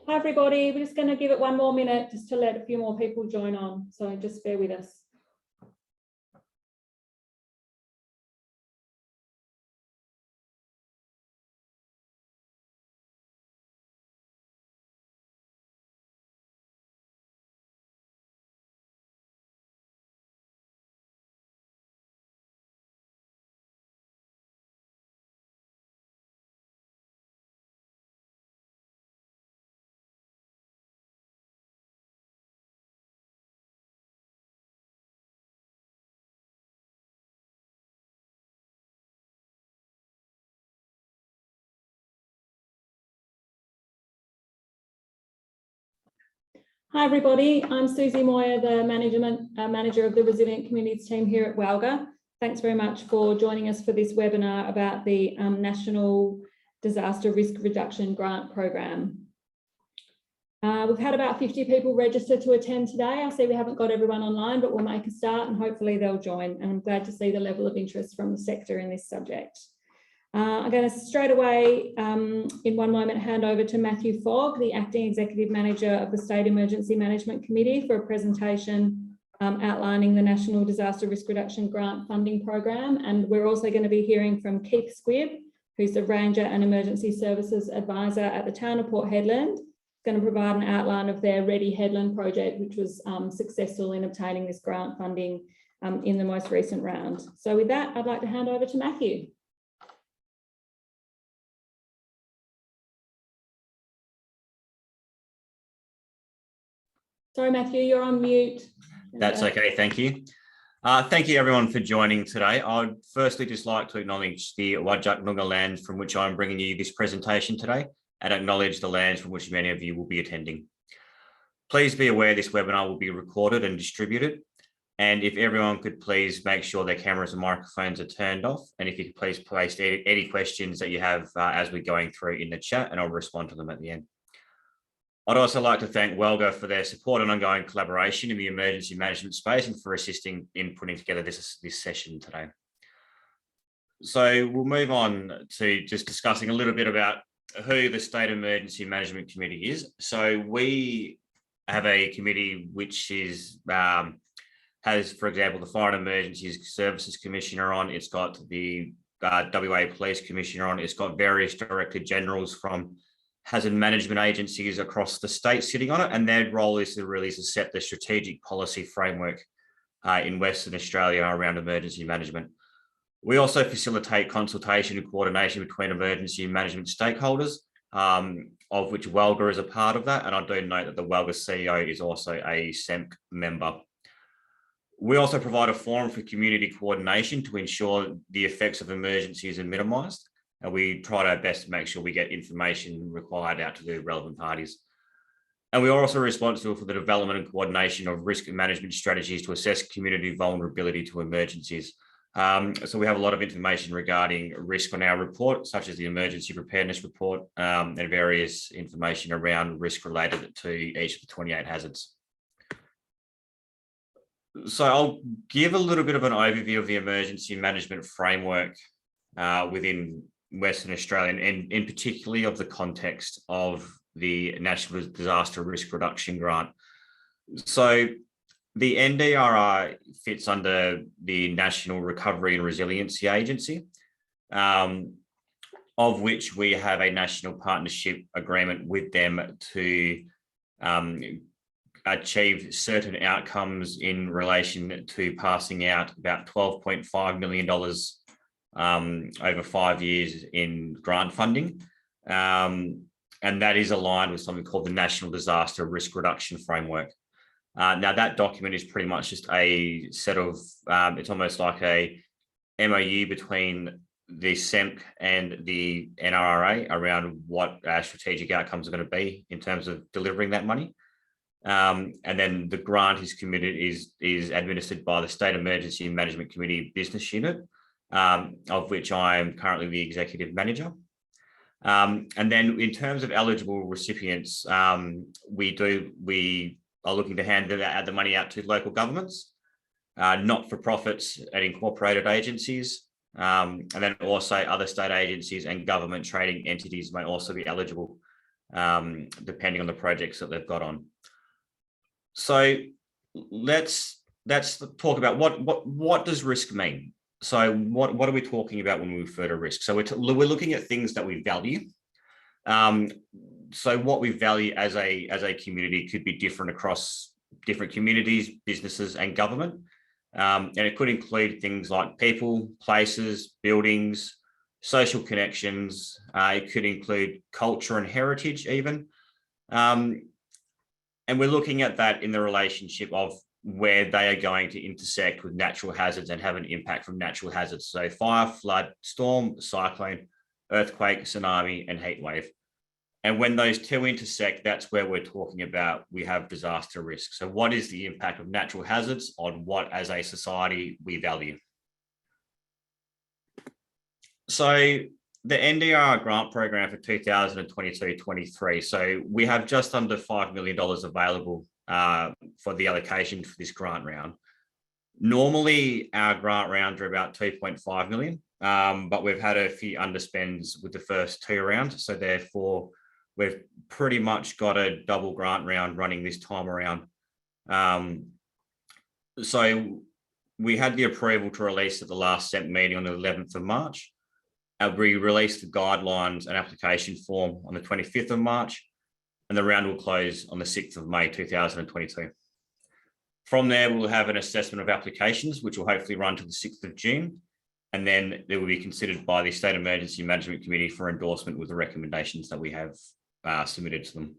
Hi everybody, we're just going to give it one more minute just to let a few more people join on, so just bear with us. Hi everybody, I'm Susie Moyer, the manager of the Resilient Communities team here at WALGA. Thanks very much for joining us for this webinar about the National Disaster Risk Reduction Grant Program. We've had about 50 people register to attend today. I see we haven't got everyone online, but we'll make a start and hopefully they'll join. And I'm glad to see the level of interest from the sector in this subject. I'm going to straight away, in one moment, hand over to Matthew Fogg, the Acting Executive Manager of the State Emergency Management Committee, for a presentation outlining the National Disaster Risk Reduction Grant Funding Program. And we're also going to be hearing from Keith Squibb, who's the Ranger and Emergency Services Advisor at the town of Port Hedland. He's going to provide an outline of their Ready Hedland project, which was successful in obtaining this grant funding in the most recent round. So with that, I'd like to hand over to Matthew. Sorry, Matthew, you're on mute. That's okay, thank you. Thank you everyone for joining today. I'd firstly just like to acknowledge the Whadjuk Noongar lands from which I'm bringing you this presentation today, and acknowledge the lands from which many of you will be attending. Please be aware this webinar will be recorded and distributed. And if everyone could please make sure their cameras and microphones are turned off. And if you could please place any questions that you have as we're going through in the chat, and I'll respond to them at the end. I'd also like to thank WALGA for their support and ongoing collaboration in the emergency management space and for assisting in putting together this session today. So we'll move on to just discussing a little bit about who the State Emergency Management Committee is. So we have a committee which is, has, for example, the Fire and Emergencies Services Commissioner on, it's got the WA Police Commissioner on, it's got various Director Generals from hazard management agencies across the state sitting on it, and their role is to really set the strategic policy framework in Western Australia around emergency management. We also facilitate consultation and coordination between emergency management stakeholders, of which WALGA is a part of that, and I do note that the WALGA CEO is also a SEMC member. We also provide a forum for community coordination to ensure the effects of emergencies are minimised. And we tried our best to make sure we get information required out to the relevant parties. And we are also responsible for the development and coordination of risk management strategies to assess community vulnerability to emergencies. So we have a lot of information regarding risk on our report, such as the emergency preparedness report, and various information around risk related to each of the 28 hazards. So I'll give a little bit of an overview of the emergency management framework within Western Australia, and in particularly of the context of the National Disaster Risk Reduction Grant. So the NDRR fits under the National Recovery and Resiliency Agency, of which we have a national partnership agreement with them to achieve certain outcomes in relation to passing out about $12.5 million over 5 years in grant funding. And that is aligned with something called the National Disaster Risk Reduction Framework. Now that document is pretty much just a set of, it's almost like a MOU between the SEMC and the NRRA around what our strategic outcomes are going to be in terms of delivering that money. And then the grant is administered by the State Emergency Management Committee Business Unit, of which I am currently the executive manager. And then in terms of eligible recipients, we are looking to hand the money out to local governments, not-for-profits and incorporated agencies, and then also other state agencies and government trading entities may also be eligible. depending on the projects that they've got on. So let's talk about what does risk mean? So what are we talking about when we refer to risk? So we're looking at things that we value. So what we value as a community could be different across different communities, businesses, and government. And it could include things like people, places, buildings, social connections. It could include culture and heritage even. And we're looking at that in the relationship of where they are going to intersect with natural hazards and have an impact from natural hazards. So fire, flood, storm, cyclone, earthquake, tsunami, and heat wave. And when those two intersect, that's where we're talking about we have disaster risk. So what is the impact of natural hazards on what as a society we value? So the NDRR grant program for 2022-23. So we have just under $5 million available for the allocation for this grant round. Normally, our grant rounds are about 2.5 million, but we've had a few underspends with the first two rounds. So therefore, we've pretty much got a double grant round running this time around. So we had the approval to release at the last SEMP meeting on the 11th of March. We released the guidelines and application form on the 25th of March, and the round will close on the 6th of May 2022. From there, we'll have an assessment of applications, which will hopefully run to the 6th of June, and then they will be considered by the State Emergency Management Committee for endorsement with the recommendations that we have submitted to them.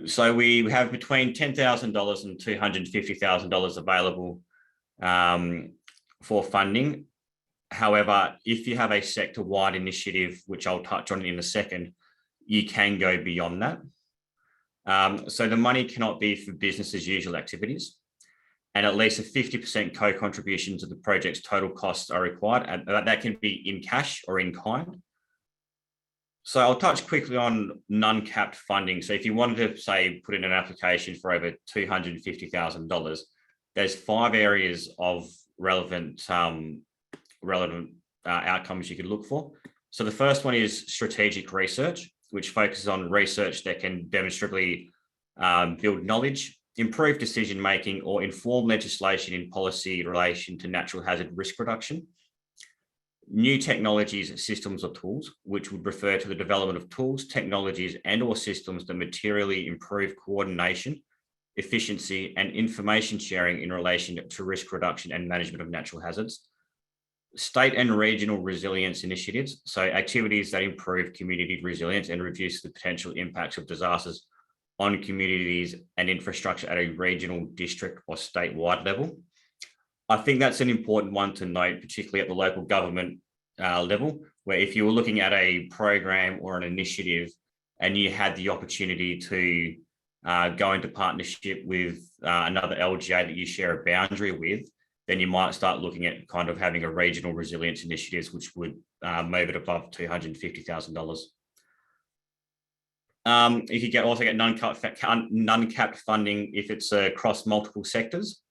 So we have between $10,000 and $250,000 available for funding. However, if you have a sector-wide initiative, which I'll touch on in a second, you can go beyond that. So the money cannot be for business as usual activities, and at least a 50% co-contribution to the project's total costs are required, and that can be in cash or in kind. So I'll touch quickly on non-capped funding. So if you wanted to, say, put in an application for over $250,000, there's 5 areas of relevant outcomes you could look for. So the first one is strategic research, which focuses on research that can demonstrably build knowledge, improve decision-making, or inform legislation in policy in relation to natural hazard risk reduction. New technologies, systems, or tools, which would refer to the development of tools, technologies, and/or systems that materially improve coordination, efficiency, and information sharing in relation to risk reduction and management of natural hazards. State and regional resilience initiatives, so activities that improve community resilience and reduce the potential impacts of disasters on communities and infrastructure at a regional, district, or statewide level. I think that's an important one to note, particularly at the local government level, where if you were looking at a program or an initiative and you had the opportunity to go into partnership with another LGA that you share a boundary with, then you might start looking at kind of having a regional resilience initiatives, which would move it above $250,000. You could also get non-capped funding if it's across multiple sectors.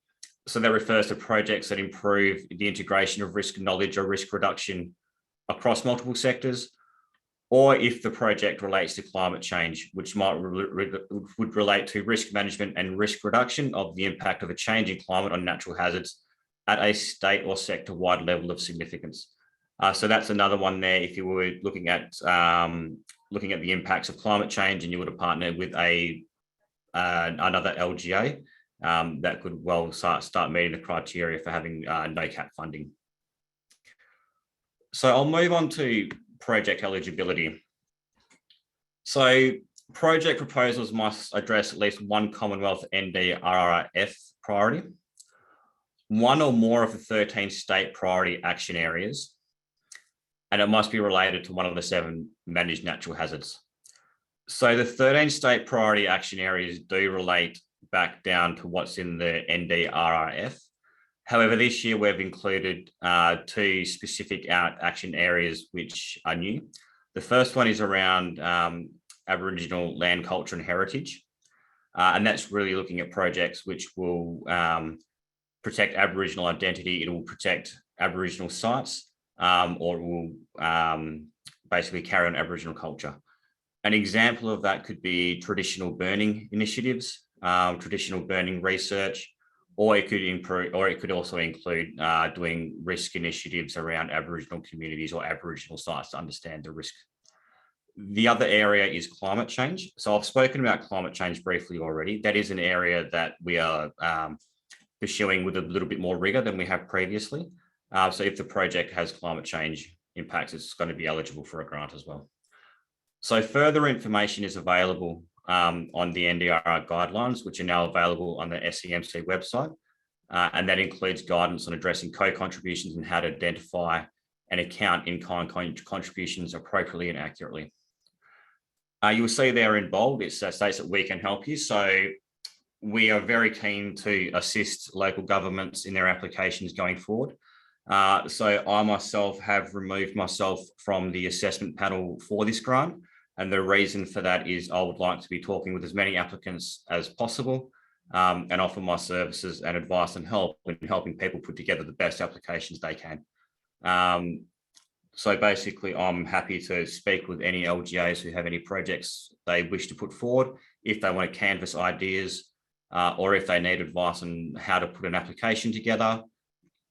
So that refers to projects that improve the integration of risk knowledge or risk reduction across multiple sectors, or if the project relates to climate change, which would relate to risk management and risk reduction of the impact of a changing climate on natural hazards at a state or sector-wide level of significance. So that's another one there. If you were looking at the impacts of climate change and you would have partnered with another LGA, that could well start meeting the criteria for having no cap funding. So I'll move on to project eligibility. So project proposals must address at least one Commonwealth NDRRF priority, one or more of the 13 state priority action areas, and it must be related to one of the 7 managed natural hazards. So the 13 state priority action areas do relate back down to what's in the NDRRF. However, this year we've included 2 specific action areas which are new. The first one is around Aboriginal land, culture and heritage. And that's really looking at projects which will protect Aboriginal identity. It will protect Aboriginal sites, or it will basically carry on Aboriginal culture. An example of that could be traditional burning initiatives, traditional burning research, or it could also include doing risk initiatives around Aboriginal communities or Aboriginal sites to understand the risk. The other area is climate change. So I've spoken about climate change briefly already. That is an area that we are pursuing with a little bit more rigor than we have previously. So if the project has climate change impacts, it's going to be eligible for a grant as well. So further information is available on the NDRR guidelines, which are now available on the SEMC website. And that includes guidance on addressing co-contributions and how to identify and account in-kind contributions appropriately and accurately. You'll see there in bold, it states that we can help you. So we are very keen to assist local governments in their applications going forward. So I myself have removed myself from the assessment panel for this grant. And the reason for that is I would like to be talking with as many applicants as possible and offer my services and advice and help in helping people put together the best applications they can. So basically, I'm happy to speak with any LGAs who have any projects they wish to put forward, if they want to canvass ideas, or if they need advice on how to put an application together,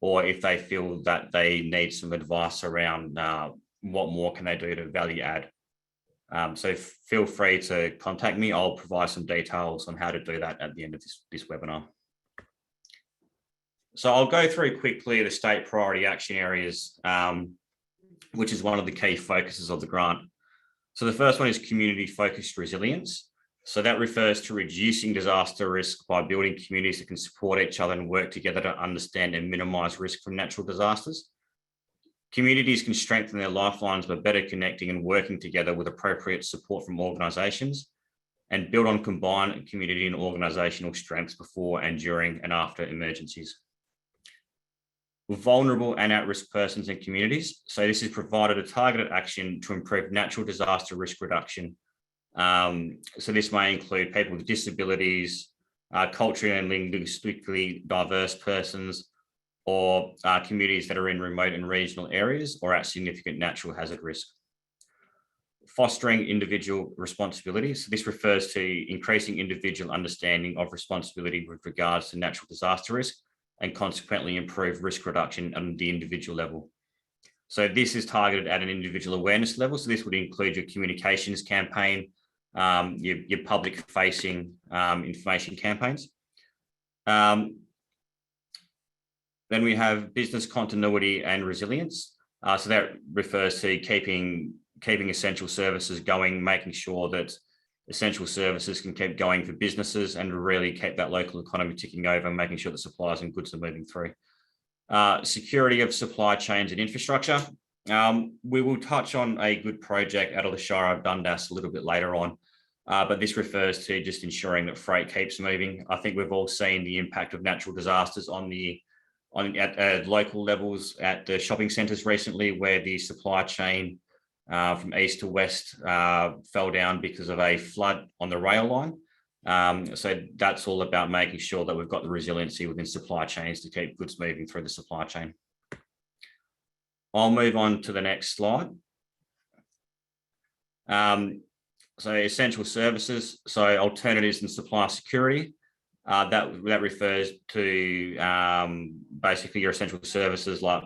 or if they feel that they need some advice around what more can they do to value add. So feel free to contact me. I'll provide some details on how to do that at the end of this webinar. So I'll go through quickly the state priority action areas, which is one of the key focuses of the grant. So the first one is community-focused resilience. So that refers to reducing disaster risk by building communities that can support each other and work together to understand and minimise risk from natural disasters. Communities can strengthen their lifelines by better connecting and working together with appropriate support from organisations, and build on combined community and organisational strengths before and during and after emergencies. Vulnerable and at-risk persons and communities. So this has provided a targeted action to improve natural disaster risk reduction. So this may include people with disabilities, culturally and linguistically diverse persons, or communities that are in remote and regional areas or at significant natural hazard risk. Fostering individual responsibility. So this refers to increasing individual understanding of responsibility with regards to natural disaster risk, and consequently improve risk reduction on the individual level. So this is targeted at an individual awareness level. So this would include your communications campaign, your public facing information campaigns. Then we have business continuity and resilience. So that refers to keeping essential services going, making sure that essential services can keep going for businesses and really keep that local economy ticking over, making sure that supplies and goods are moving through. Security of supply chains and infrastructure. We will touch on a good project out of the Shire of Dundas a little bit later on, but this refers to just ensuring that freight keeps moving. I think we've all seen the impact of natural disasters at local levels at the shopping centres recently, where the supply chain from east to west fell down because of a flood on the rail line. So that's all about making sure that we've got the resiliency within supply chains to keep goods moving through the supply chain. I'll move on to the next slide. So essential services, so alternatives and supply security. That refers to basically your essential services like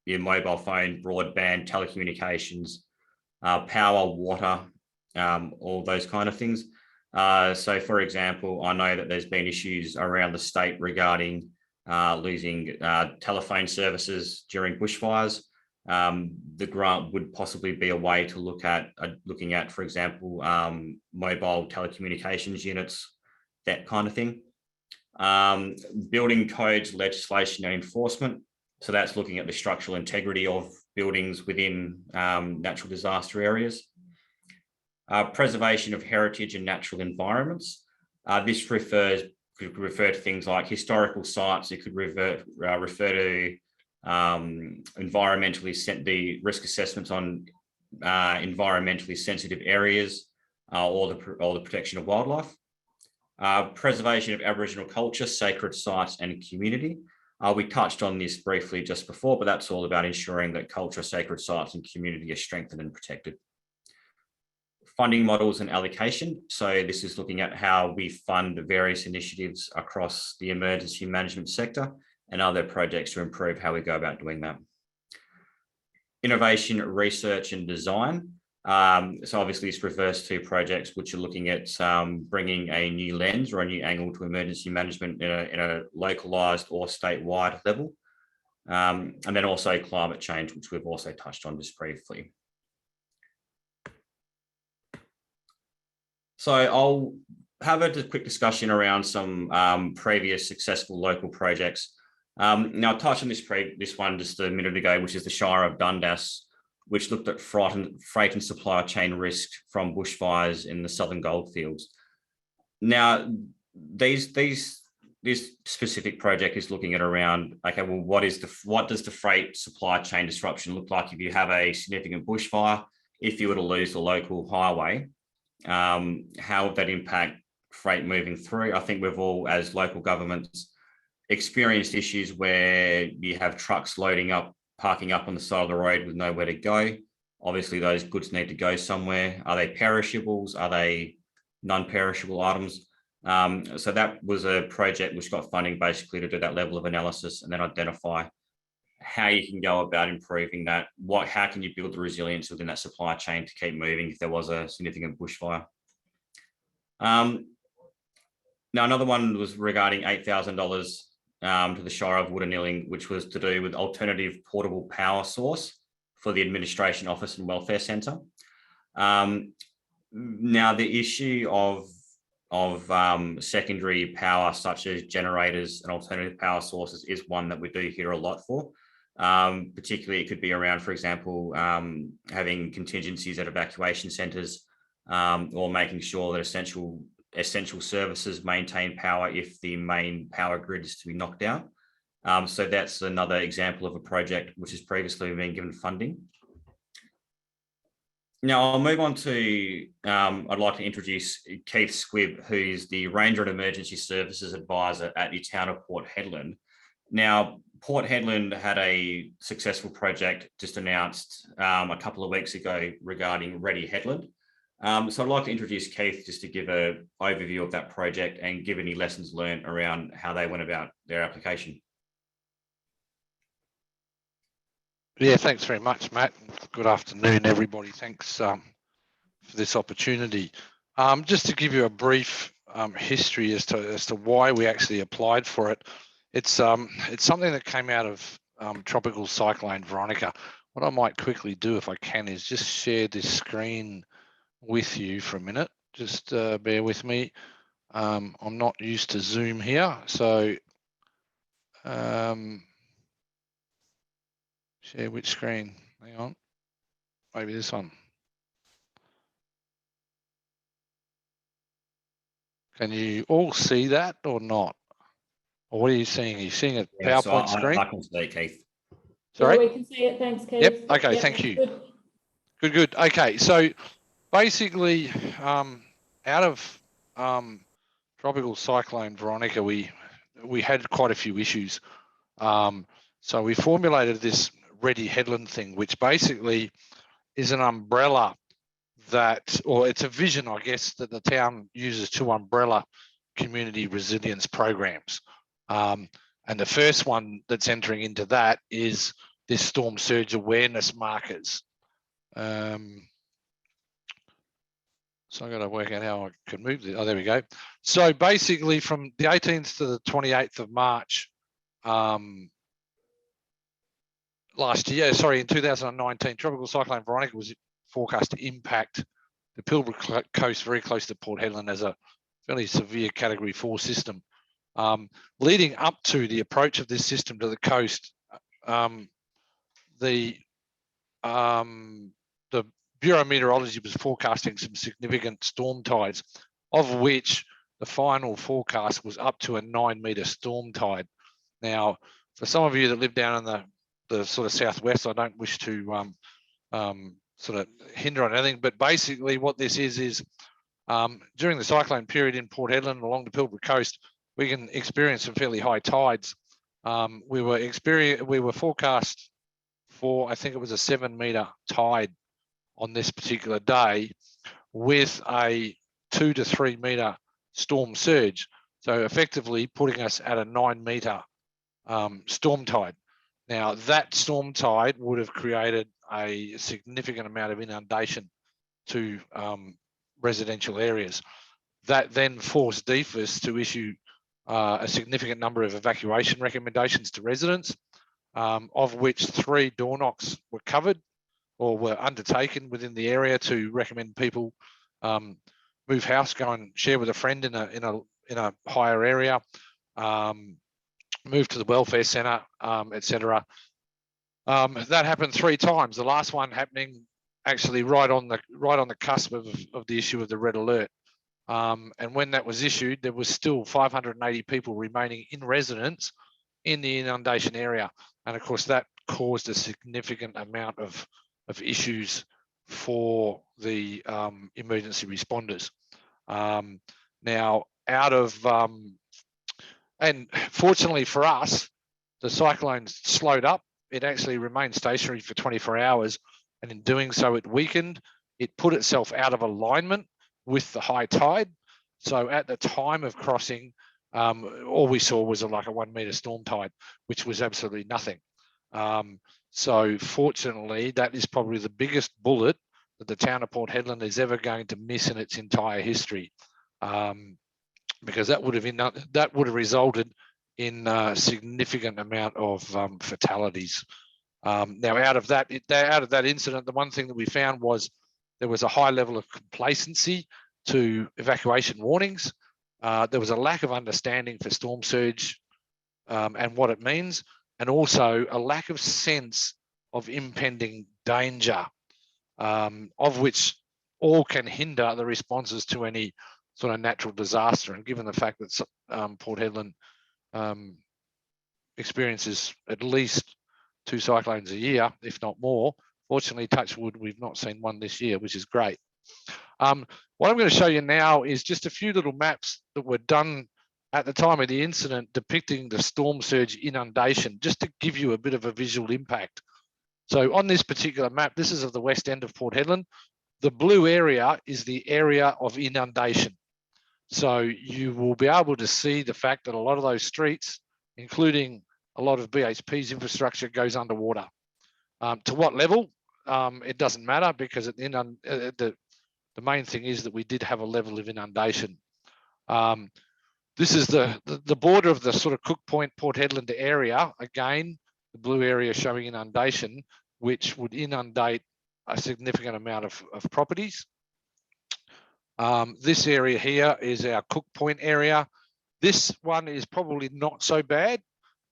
your mobile phone, broadband, telecommunications, power, water, all those kind of things. So for example, I know that there's been issues around the state regarding losing telephone services during bushfires. The grant would possibly be a way to look at looking at, for example, mobile telecommunications units, that kind of thing. Building codes, legislation and enforcement. So that's looking at the structural integrity of buildings within natural disaster areas. Preservation of heritage and natural environments. This could refer to things like historical sites. It could refer to the risk assessments on environmentally sensitive areas, or the protection of wildlife. Preservation of Aboriginal culture, sacred sites and community. We touched on this briefly just before, but that's all about ensuring that culture, sacred sites and community are strengthened and protected. funding models and allocation. So this is looking at how we fund various initiatives across the emergency management sector and other projects to improve how we go about doing that. Innovation, research and design. So obviously this refers to projects which are looking at bringing a new lens or a new angle to emergency management in a localized or statewide level. And then also climate change, which we've also touched on just briefly. So I'll have a quick discussion around some previous successful local projects. Now I touched on this one just a minute ago, which is the Shire of Dundas, which looked at freight and supply chain risk from bushfires in the southern goldfields. Now, this specific project is looking at around, okay, well, what does the freight supply chain disruption look like if you have a significant bushfire? If you were to lose the local highway, how would that impact freight moving through? I think we've all, as local governments, experienced issues where you have trucks parking up on the side of the road with nowhere to go. Obviously, those goods need to go somewhere. Are they perishables? Are they non-perishable items? So that was a project which got funding basically to do that level of analysis and then identify how you can go about improving that. How can you build the resilience within that supply chain to keep moving if there was a significant bushfire? Now, another one was regarding $8,000 to the Shire of Woodanilling, which was to do with alternative portable power source for the Administration Office and Welfare Centre. Now, the issue of secondary power, such as generators and alternative power sources, is one that we do hear a lot for. Particularly, it could be around, for example, having contingencies at evacuation centres, or making sure that essential services maintain power if the main power grid is to be knocked out. So that's another example of a project which has previously been given funding. Now I'll move on to, I'd like to introduce Keith Squibb, who's the Ranger and Emergency Services Advisor at the town of Port Hedland. Now, Port Hedland had a successful project just announced a couple of weeks ago regarding Ready Hedland. So I'd like to introduce Keith just to give an overview of that project and give any lessons learned around how they went about their application. Yeah, thanks very much, Matt. Good afternoon, everybody. Thanks for this opportunity. Just to give you a brief history as to why we actually applied for it. It's something that came out of Tropical Cyclone Veronica. What I might quickly do, if I can, is just share this screen with you for a minute. Just bear with me. I'm not used to Zoom here, so share which screen? Hang on, maybe this one. Can you all see that or not? Or what are you seeing? Are you seeing a PowerPoint screen? I can see it, Keith. Sorry? Yeah, we can see it. Thanks, Keith. Yep. Okay, thank you. Good. Okay, so basically, out of Tropical Cyclone Veronica, we had quite a few issues. So we formulated this Ready Hedland thing, which basically is an umbrella or it's a vision, I guess, that the town uses to umbrella community resilience programs. And the first one that's entering into that is this storm surge awareness markers. So I've got to work out how I can move this. Oh, there we go. So basically from the 18th to the 28th of March, last year, in 2019, Tropical Cyclone Veronica was forecast to impact the Pilbara coast very close to Port Hedland as a fairly severe Category 4 system. Leading up to the approach of this system to the coast, the Bureau of Meteorology was forecasting some significant storm tides, of which the final forecast was up to a 9-metre storm tide. Now, for some of you that live down in the sort of southwest, I don't wish to sort of hinder on anything, but basically what this is during the cyclone period in Port Hedland along the Pilbara coast, we can experience some fairly high tides. We were forecast for, I think it was a 7-metre tide on this particular day, with a 2 to 3 metre storm surge. So effectively putting us at a 9 metre storm tide. Now that storm tide would have created a significant amount of inundation to residential areas. That then forced DFIS to issue a significant number of evacuation recommendations to residents, of which 3 door knocks were covered or were undertaken within the area to recommend people move house, go and share with a friend in a higher area, move to the welfare centre, etc. That happened 3 times. The last one happening actually right on the cusp of the issue of the red alert. And when that was issued, there was still 580 people remaining in residence in the inundation area. And of course, that caused a significant amount of issues for the emergency responders. Now, and fortunately for us, the cyclone slowed up. It actually remained stationary for 24 hours. And in doing so, it weakened. It put itself out of alignment with the high tide. So at the time of crossing, all we saw was like a 1 metre storm tide, which was absolutely nothing. So fortunately, that is probably the biggest bullet that the town of Port Hedland is ever going to miss in its entire history, because that would have resulted in a significant amount of fatalities. Now, out of that incident, the one thing that we found was there was a high level of complacency to evacuation warnings. There was a lack of understanding for storm surge and what it means, and also a lack of sense of impending danger, of which all can hinder the responses to any sort of natural disaster. And given the fact that Port Hedland experiences at least 2 cyclones a year, if not more, fortunately, touch wood, we've not seen one this year, which is great. What I'm going to show you now is just a few little maps that were done at the time of the incident depicting the storm surge inundation, just to give you a bit of a visual impact. So on this particular map, this is of the west end of Port Hedland. The blue area is the area of inundation. So you will be able to see the fact that a lot of those streets, including a lot of BHP's infrastructure, goes underwater. To what level? It doesn't matter, because at the main thing is that we did have a level of inundation. This is the border of the sort of Cook Point, Port Hedland area. Again, the blue area showing inundation, which would inundate a significant amount of properties. This area here is our Cook Point area. This one is probably not so bad.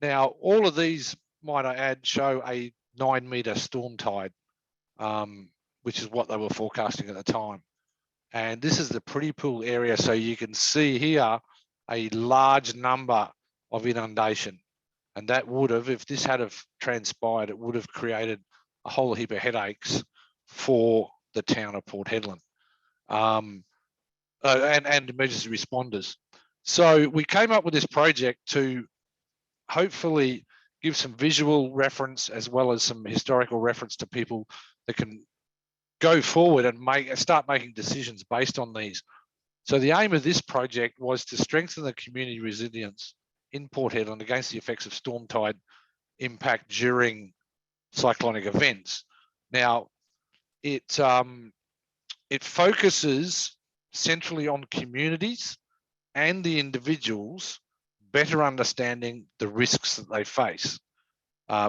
Now, all of these, might I add, show a 9 metre storm tide, which is what they were forecasting at the time. And this is the Pretty Pool area. So you can see here a large number of inundation. And that would have, if this had have transpired, it would have created a whole heap of headaches for the town of Port Hedland and emergency responders. So we came up with this project to hopefully give some visual reference as well as some historical reference to people that can go forward and start making decisions based on these. So the aim of this project was to strengthen the community resilience in Port Hedland against the effects of storm tide impact during cyclonic events. Now, it focuses centrally on communities and the individuals better understanding the risks that they face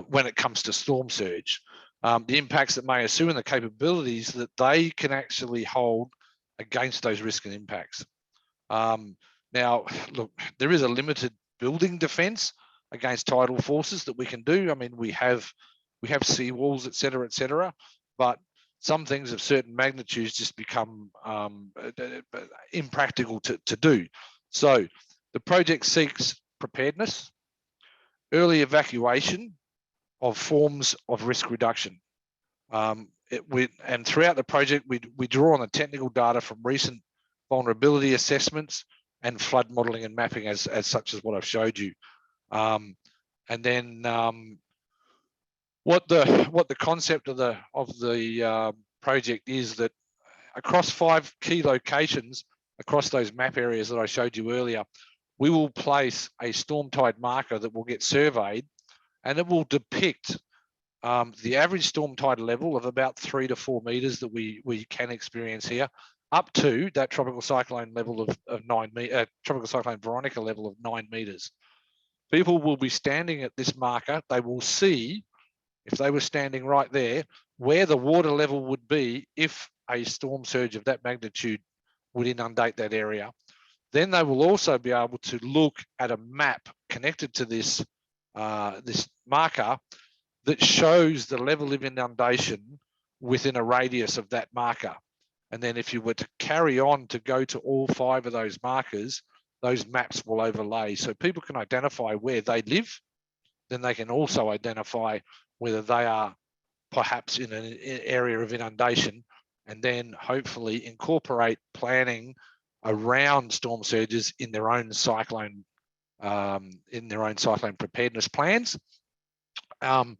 when it comes to storm surge, the impacts that may ensue and the capabilities that they can actually hold against those risks and impacts. Now, look, there is a limited building defence against tidal forces that we can do. I mean, we have seawalls, et cetera, but some things of certain magnitudes just become impractical to do. So the project seeks preparedness, early evacuation of forms of risk reduction. And throughout the project, we draw on the technical data from recent vulnerability assessments and flood modelling and mapping as such as what I've showed you. And then what the concept of the project is that across 5 key locations across those map areas that I showed you earlier, we will place a storm tide marker that will get surveyed, and it will depict the average storm tide level of about 3 to 4 meters that we can experience here, up to that tropical cyclone level of 9 meters, tropical cyclone Veronica level of 9 meters. People will be standing at this marker. They will see, if they were standing right there, where the water level would be if a storm surge of that magnitude would inundate that area. Then they will also be able to look at a map connected to this, this marker that shows the level of inundation within a radius of that marker. And then if you were to carry on to go to all 5 of those markers, those maps will overlay. So people can identify where they live. Then they can also identify whether they are perhaps in an area of inundation, and then hopefully incorporate planning around storm surges in their own cyclone preparedness plans. And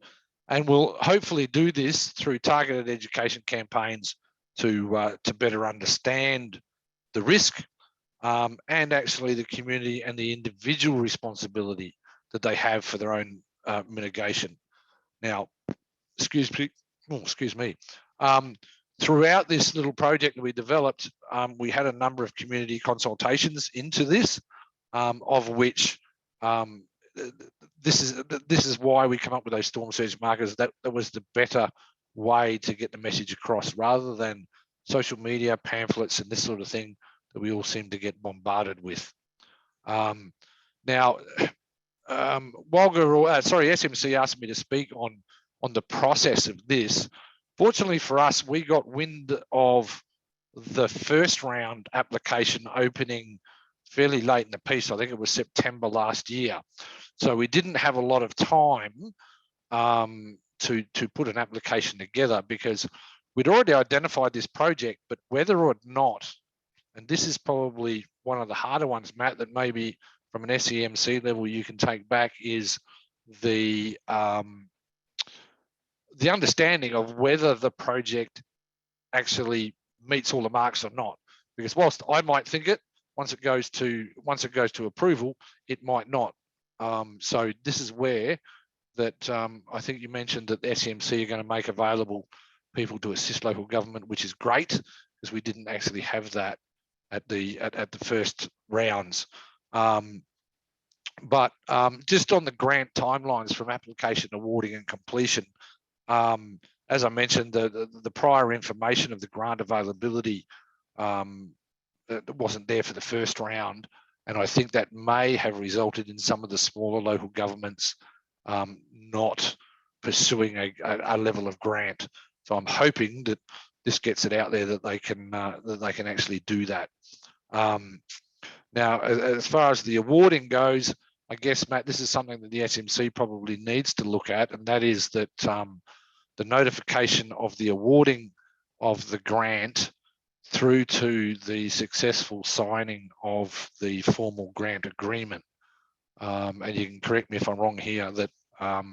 we'll hopefully do this through targeted education campaigns to better understand the risk, and actually the community and the individual responsibility that they have for their own mitigation. Now, excuse me. Throughout this little project that we developed, we had a number of community consultations into this, of which this is why we come up with those storm surge markers. That was the better way to get the message across, rather than social media pamphlets and this sort of thing that we all seem to get bombarded with. Now, SMC asked me to speak on the process of this. Fortunately for us, we got wind of the first round application opening fairly late in the piece. I think it was September last year. So we didn't have a lot of time to put an application together, because we'd already identified this project, but whether or not, and this is probably one of the harder ones, Matt, that maybe from an SEMC level you can take back, is the understanding of whether the project actually meets all the marks or not. Because whilst I might think it, once it goes to approval, it might not. So this is where that I think you mentioned that the SEMC are going to make available people to assist local government, which is great, because we didn't actually have that at the first rounds. But just on the grant timelines from application, awarding and completion, as I mentioned, the prior information of the grant availability wasn't there for the first round, and I think that may have resulted in some of the smaller local governments not pursuing a level of grant. So I'm hoping that this gets it out there that they can actually do that. Now, as far as the awarding goes, I guess, Matt, this is something that the SMC probably needs to look at, and that is that the notification of the awarding of the grant through to the successful signing of the formal grant agreement. And you can correct me if I'm wrong here, that I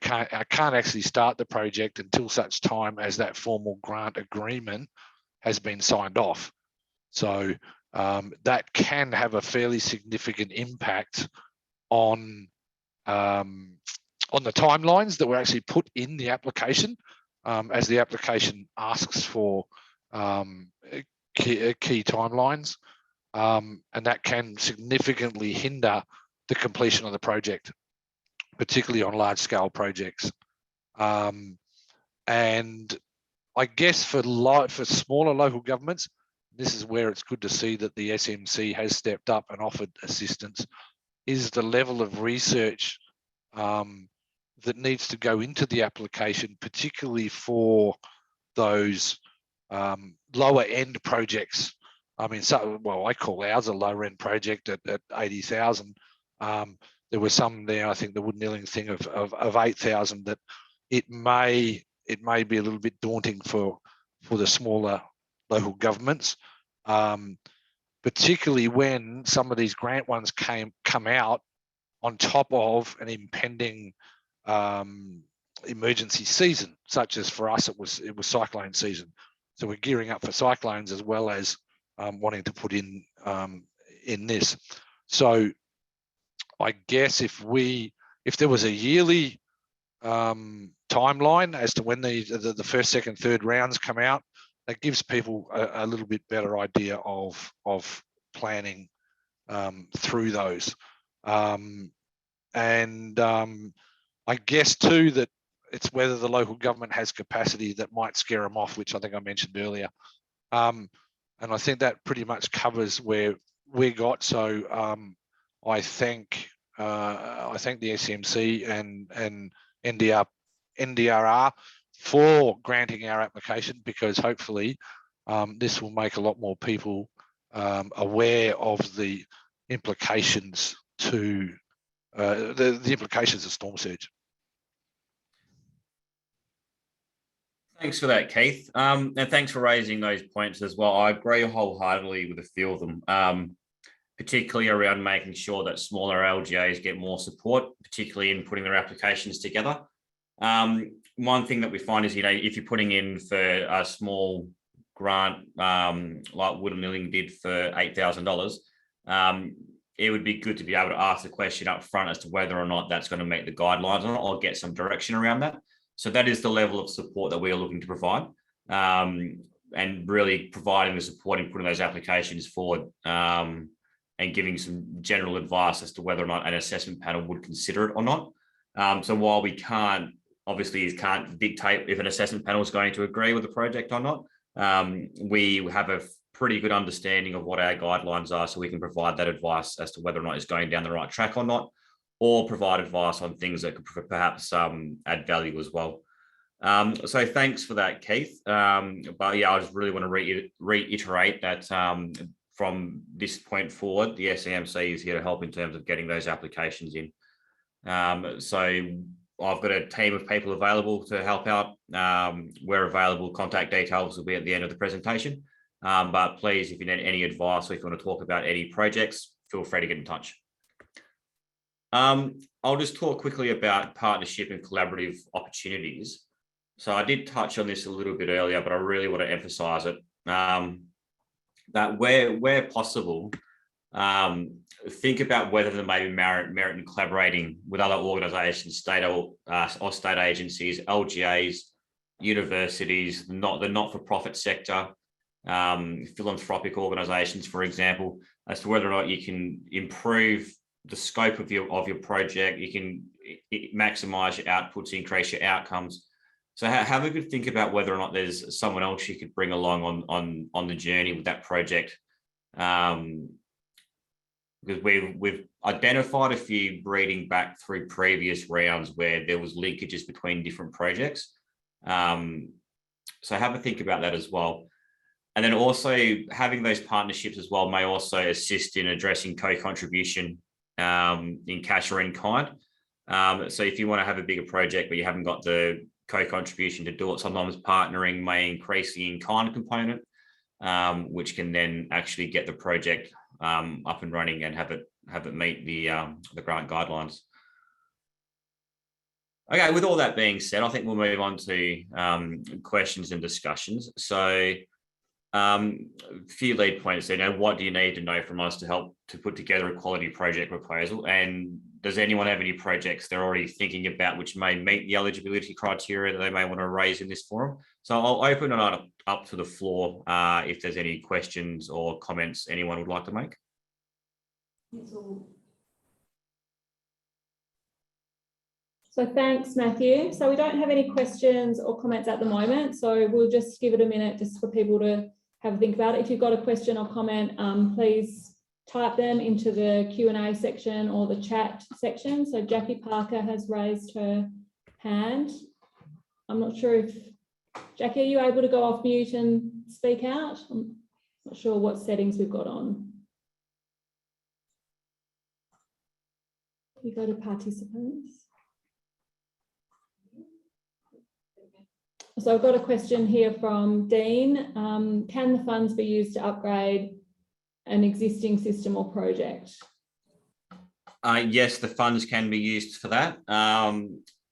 can't actually start the project until such time as that formal grant agreement has been signed off. So that can have a fairly significant impact on the timelines that were actually put in the application, as the application asks for key timelines, and that can significantly hinder the completion of the project, particularly on large scale projects. And I guess for smaller local governments, this is where it's good to see that the SMC has stepped up and offered assistance, is the level of research that needs to go into the application, particularly for those lower end projects. I mean, well, I call ours a lower end project at 80,000. There were some there, I think the wood kneeling thing of 8,000, that it may be a little bit daunting for the smaller local governments, particularly when some of these grant ones come out on top of an impending emergency season, such as for us it was cyclone season. So we're gearing up for cyclones as well as wanting to put in this. So I guess if there was a yearly timeline as to when the first, second, third rounds come out, that gives people a little bit better idea of planning through those. I guess too that it's whether the local government has capacity that might scare them off, which I think I mentioned earlier. And I think that pretty much covers where we got. So I thank the SCMC and NDRR for granting our application, because hopefully this will make a lot more people aware of the implications to the implications of storm surge. Thanks for that, Keith. And thanks for raising those points as well. I agree wholeheartedly with a few of them, particularly around making sure that smaller LGAs get more support, particularly in putting their applications together. One thing that we find is, if you're putting in for a small grant, like Wood Milling did for $8,000, it would be good to be able to ask the question up front as to whether or not that's going to meet the guidelines or not, or get some direction around that. So that is the level of support that we are looking to provide, and really providing the support in putting those applications forward, and giving some general advice as to whether or not an assessment panel would consider it or not. So while we can't dictate if an assessment panel is going to agree with the project or not, we have a pretty good understanding of what our guidelines are, so we can provide that advice as to whether or not it's going down the right track or not, or provide advice on things that could perhaps add value as well. So thanks for that, Keith. But yeah, I just really want to reiterate that from this point forward, the SCMC is here to help in terms of getting those applications in. So I've got a team of people available to help out. Where available, contact details will be at the end of the presentation. But please, if you need any advice or if you want to talk about any projects, feel free to get in touch. I'll just talk quickly about partnership and collaborative opportunities. So I did touch on this a little bit earlier, but I really want to emphasize it, that where possible, think about whether there may be merit in collaborating with other organisations, state or state agencies, LGAs, universities, the not-for-profit sector, philanthropic organisations, for example, as to whether or not you can improve the scope of your project, you can maximise your outputs, increase your outcomes. So have a good think about whether or not there's someone else you could bring along on the journey with that project, because we've identified a few breeding back through previous rounds where there was linkages between different projects. So have a think about that as well. And then also having those partnerships as well may also assist in addressing co-contribution in cash or in kind. So if you want to have a bigger project but you haven't got the co-contribution to do it, sometimes partnering may increase the in-kind component, which can then actually get the project up and running and have it meet the grant guidelines. Okay, with all that being said, I think we'll move on to questions and discussions. So a few lead points there. What do you need to know from us to help to put together a quality project proposal? And does anyone have any projects they're already thinking about which may meet the eligibility criteria that they may want to raise in this forum? So I'll open it up to the floor if there's any questions or comments anyone would like to make. So thanks, Matthew. So we don't have any questions or comments at the moment, so we'll just give it a minute just for people to have a think about it. If you've got a question or comment, please type them into the Q&A section or the chat section. So Jackie Parker has raised her hand. I'm not sure if, Jackie, are you able to go off mute and speak out? I'm not sure what settings we've got on. You go to participants. So I've got a question here from Dean. Can the funds be used to upgrade an existing system or project? Yes, the funds can be used for that.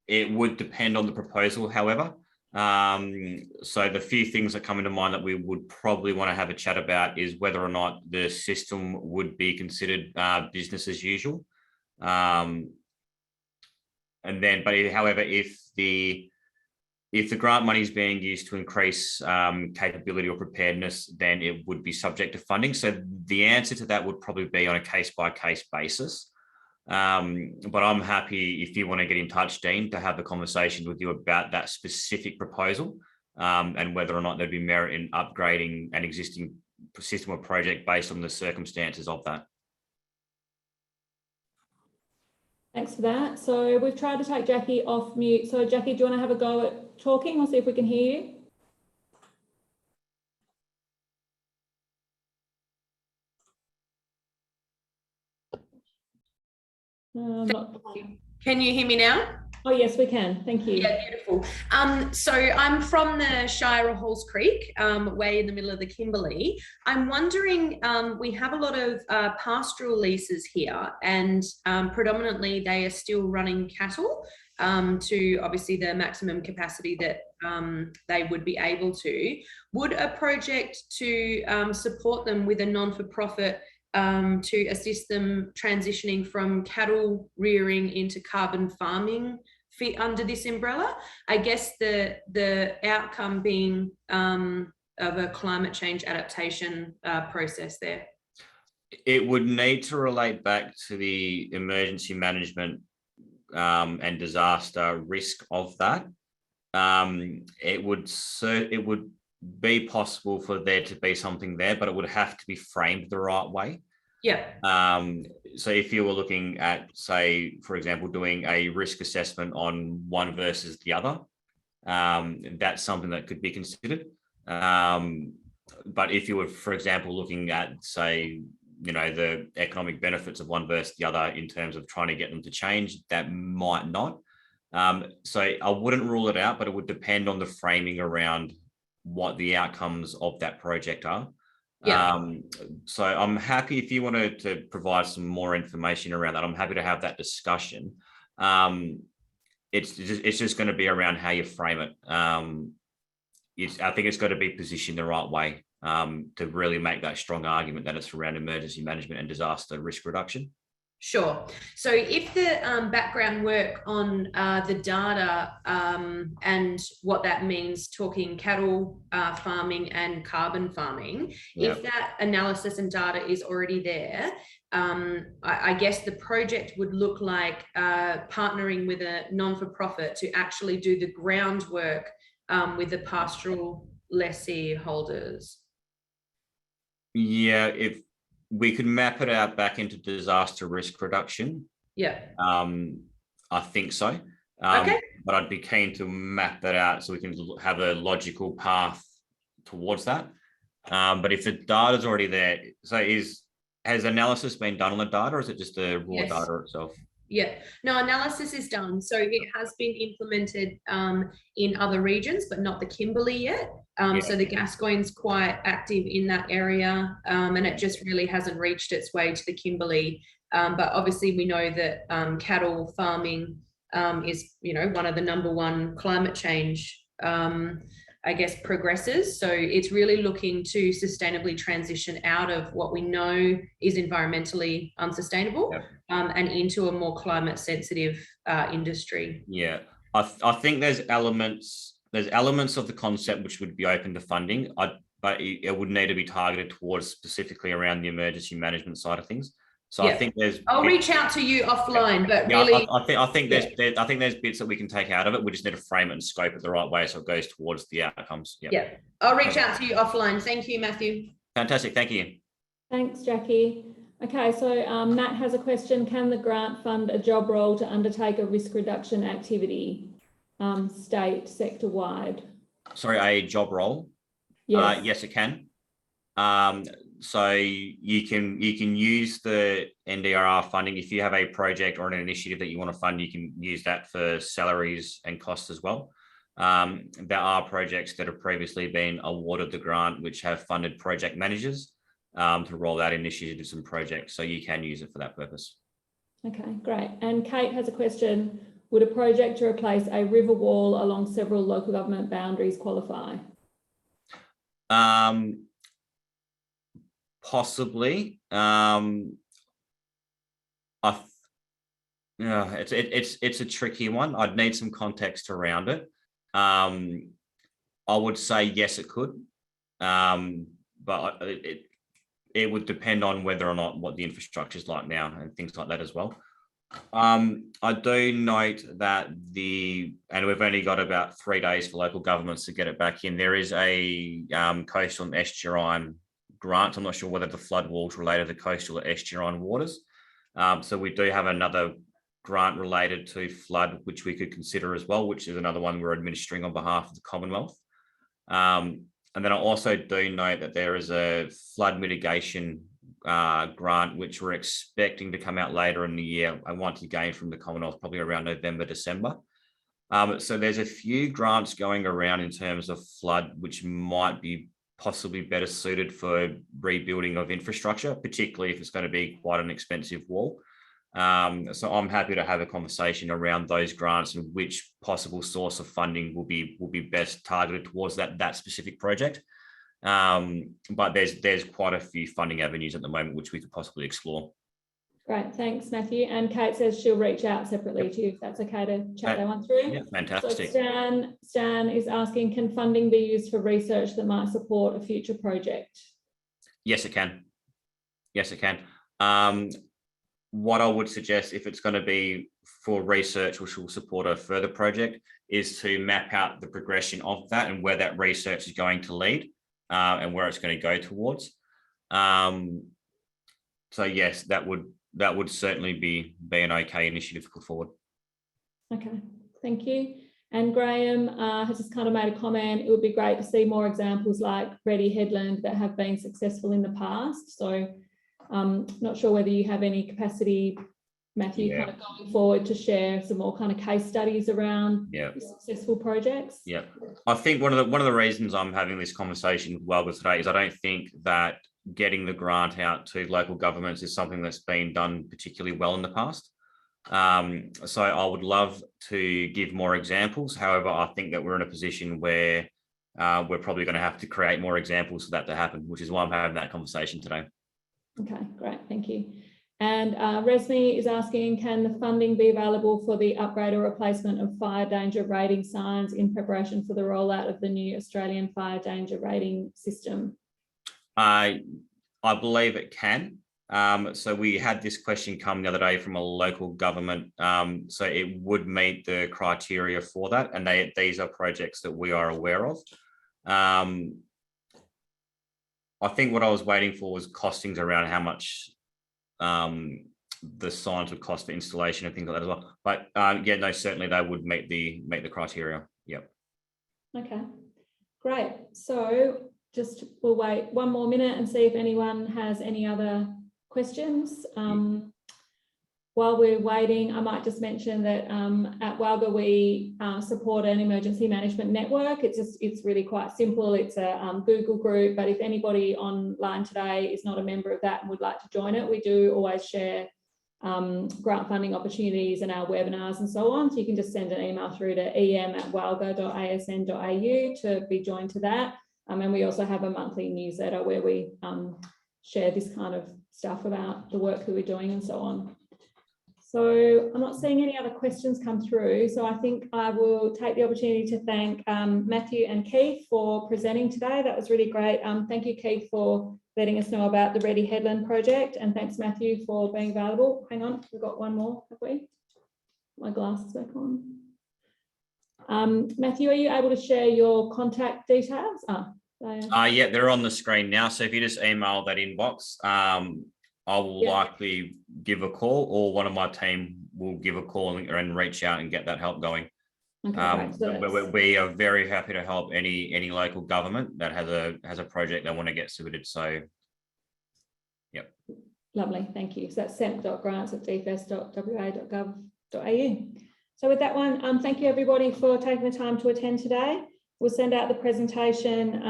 It would depend on the proposal, however. So the few things that come into mind that we would probably want to have a chat about is whether or not the system would be considered business as usual. And then, but however, if the grant money is being used to increase capability or preparedness, then it would be subject to funding. So the answer to that would probably be on a case-by-case basis. But I'm happy if you want to get in touch, Dean, to have a conversation with you about that specific proposal and whether or not there'd be merit in upgrading an existing system or project based on the circumstances of that. Thanks for that. So we've tried to take Jackie off mute. So Jackie, do you want to have a go at talking? We'll see if we can hear you. Can you hear me now? Oh, yes, we can. Thank you. Yeah, beautiful. So I'm from the Shire of Halls Creek, way in the middle of the Kimberley. I'm wondering, we have a lot of pastoral leases here, and predominantly they are still running cattle to obviously the maximum capacity that they would be able to. Would a project to support them with a non-for-profit to assist them transitioning from cattle rearing into carbon farming fit under this umbrella? I guess the outcome being of a climate change adaptation process there. It would need to relate back to the emergency management and disaster risk of that. It would be possible for there to be something there, but it would have to be framed the right way. Yeah. So if you were looking at, say, for example, doing a risk assessment on one versus the other, that's something that could be considered. But if you were, for example, looking at, say, the economic benefits of one versus the other in terms of trying to get them to change, that might not. So I wouldn't rule it out, but it would depend on the framing around what the outcomes of that project are. Yeah. So I'm happy if you wanted to provide some more information around that. I'm happy to have that discussion. It's just going to be around how you frame it. I think it's got to be positioned the right way to really make that strong argument that it's around emergency management and disaster risk reduction. Sure. So if the background work on the data and what that means, talking cattle farming and carbon farming, if that analysis and data is already there, I guess the project would look like partnering with a non-for-profit to actually do the groundwork with the pastoral lessee holders. Yeah, if we could map it out back into disaster risk reduction. Yeah. I think so. Okay. But I'd be keen to map that out so we can have a logical path towards that. But if the data's already there, so has analysis been done on the data, or is it just the raw data itself? Yeah, no, analysis is done. So it has been implemented in other regions, but not the Kimberley yet. So the Gascoyne's quite active in that area, and it just really hasn't reached its way to the Kimberley. But obviously we know that cattle farming is, one of the #1 climate change, I guess, progresses. So it's really looking to sustainably transition out of what we know is environmentally unsustainable and into a more climate sensitive industry. Yeah, I think there's elements of the concept which would be open to funding, but it would need to be targeted towards specifically around the emergency management side of things. So I think I'll reach out to you offline, but really, I think there's bits that we can take out of it. We just need to frame it and scope it the right way so it goes towards the outcomes. Yeah, I'll reach out to you offline. Thank you, Matthew. Fantastic, thank you. Thanks, Jackie. Okay, so Matt has a question. Can the grant fund a job role to undertake a risk reduction activity, state sector wide? Sorry, a job role? Yes. Yes, it can. So you can use the NDRR funding if you have a project or an initiative that you want to fund. You can use that for salaries and costs as well. There are projects that have previously been awarded the grant which have funded project managers to roll out initiatives and projects. So you can use it for that purpose. Okay, great. And Kate has a question. Would a project to replace a river wall along several local government boundaries qualify? Possibly. It's a tricky one. I'd need some context around it. I would say yes, it could, but it would depend on whether or not what the infrastructure is like now and things like that as well. I do note that and we've only got about 3 days for local governments to get it back in. There is a coastal and estuarine grant. I'm not sure whether the flood wall's related to coastal or estuarine waters. So we do have another grant related to flood, which we could consider as well, which is another one we're administering on behalf of the Commonwealth. And then I also do note that there is a flood mitigation grant, which we're expecting to come out later in the year. I want to gain from the Commonwealth probably around November, December. So there's a few grants going around in terms of flood, which might be possibly better suited for rebuilding of infrastructure, particularly if it's going to be quite an expensive wall. So I'm happy to have a conversation around those grants and which possible source of funding will be best targeted towards that specific project. But there's quite a few funding avenues at the moment which we could possibly explore. Great, thanks, Matthew. And Kate says she'll reach out separately to you if that's okay to chat that one through. Yeah, fantastic. So Stan is asking, can funding be used for research that might support a future project? Yes, it can. Yes, it can. What I would suggest, if it's going to be for research which will support a further project, is to map out the progression of that and where that research is going to lead and where it's going to go towards. So yes, that would certainly be an okay initiative to put forward. Okay, thank you. And Graham has just kind of made a comment. It would be great to see more examples like Ready Headland that have been successful in the past. So not sure whether you have any capacity, Matthew, kind of going forward to share some more kind of case studies around successful projects. Yeah, I think one of the reasons I'm having this conversation with Welga today is I don't think that getting the grant out to local governments is something that's been done particularly well in the past. So I would love to give more examples. However, I think that we're in a position where we're probably going to have to create more examples for that to happen, which is why I'm having that conversation today. Okay, great, thank you. And Resmi is asking, can the funding be available for the upgrade or replacement of fire danger rating signs in preparation for the rollout of the new Australian fire danger rating system? I believe it can. So we had this question come the other day from a local government. So it would meet the criteria for that. And these are projects that we are aware of. I think what I was waiting for was costings around how much the signs would cost for installation and things like that as well. But yeah, no, certainly they would meet the criteria. Yep. Okay, great. So just we'll wait one more minute and see if anyone has any other questions. While we're waiting, I might just mention that at Welga we support an emergency management network. It's really quite simple. It's a Google group, but if anybody online today is not a member of that and would like to join it, we do always share grant funding opportunities and our webinars and so on. So you can just send an email through to em@welga.asn.au to be joined to that. And we also have a monthly newsletter where we share this kind of stuff about the work that we're doing and so on. So I'm not seeing any other questions come through. So I think I will take the opportunity to thank Matthew and Keith for presenting today. That was really great. Thank you, Keith, for letting us know about the Ready Headland project. And thanks, Matthew, for being available. Hang on, we've got one more, have we? My glasses back on. Matthew, are you able to share your contact details? Yeah, they're on the screen now. So if you just email that inbox, I will likely give a call, or one of my team will give a call and reach out and get that help going. Okay, we are very happy to help any local government that has a project they want to get submitted. So, yep. Lovely, thank you. So that's sent.grants@dfs.wa.gov.au. So with that one, thank you everybody for taking the time to attend today. We'll send out the presentation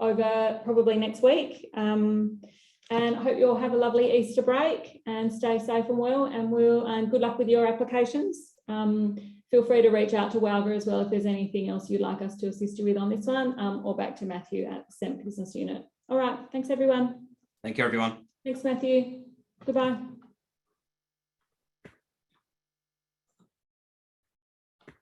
over probably next week. And I hope you all have a lovely Easter break and stay safe and well, and good luck with your applications. Feel free to reach out to Walga as well if there's anything else you'd like us to assist you with on this one, or back to Matthew at the SENT Business Unit. All right, thanks everyone. Thank you, everyone. Thanks, Matthew. Goodbye.